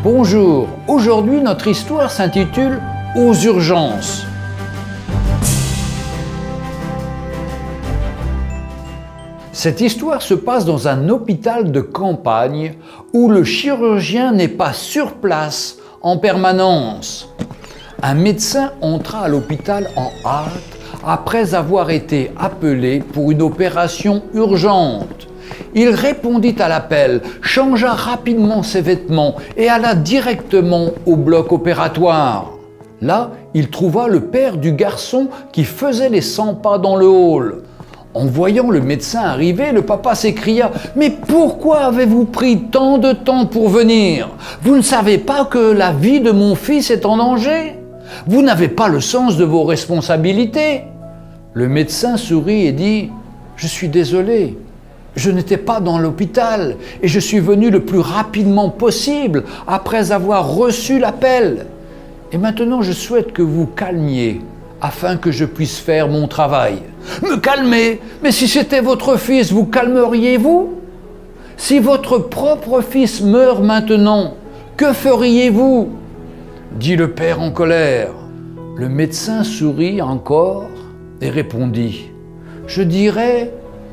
Bonjour, aujourd'hui notre histoire s'intitule « Aux urgences ». Cette histoire se passe dans un hôpital de campagne où le chirurgien n'est pas sur place en permanence. Un médecin entra à l'hôpital en hâte après avoir été appelé pour une opération urgente. Il répondit à l'appel, changea rapidement ses vêtements et alla directement au bloc opératoire. Là, il trouva le père du garçon qui faisait les 100 pas dans le hall. En voyant le médecin arriver, le papa s'écria « Mais pourquoi avez-vous pris tant de temps pour venir? Vous ne savez pas que la vie de mon fils est en danger? Vous n'avez pas le sens de vos responsabilités ?» Le médecin sourit et dit « Je suis désolé, je n'étais pas dans l'hôpital et je suis venu le plus rapidement possible après avoir reçu l'appel. Et maintenant je souhaite que vous calmiez afin que je puisse faire mon travail. » « Me calmer? Mais si c'était votre fils, vous calmeriez-vous? Si votre propre fils meurt maintenant, que feriez-vous? » dit le père en colère. Le médecin sourit encore et répondit « Je dirais,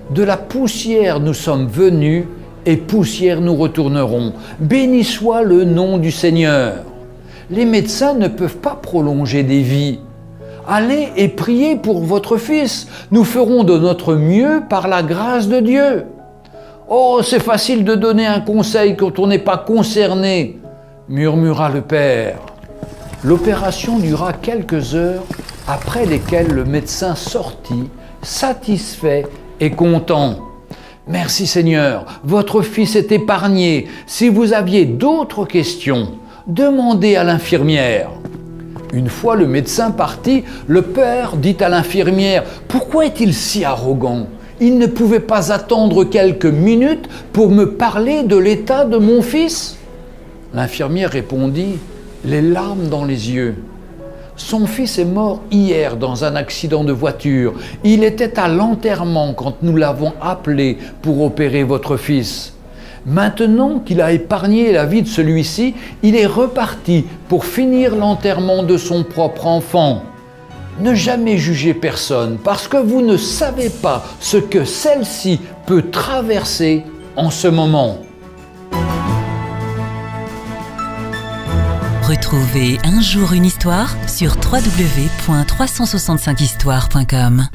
de la poussière nous sommes venus et poussière nous retournerons. Béni soit le nom du Seigneur. Les médecins ne peuvent pas prolonger des vies. Allez et priez pour votre fils. Nous ferons de notre mieux par la grâce de Dieu. » « Oh, c'est facile de donner un conseil quand on n'est pas concerné, » murmura le père. L'opération dura quelques heures, après lesquelles le médecin sortit, satisfait et content. « Merci Seigneur, votre fils est épargné. Si vous aviez d'autres questions, demandez à l'infirmière. » Une fois le médecin parti, le père dit à l'infirmière « Pourquoi est-il si arrogant? Il ne pouvait pas attendre quelques minutes pour me parler de l'état de mon fils ?» L'infirmière répondit, les larmes dans les yeux. « Son fils est mort hier dans un accident de voiture. Il était à l'enterrement quand nous l'avons appelé pour opérer votre fils. Maintenant qu'il a épargné la vie de celui-ci, il est reparti pour finir l'enterrement de son propre enfant. Ne jamais jugez personne parce que vous ne savez pas ce que celle-ci peut traverser en ce moment. » Retrouvez Un jour une histoire sur www.365histoire.com.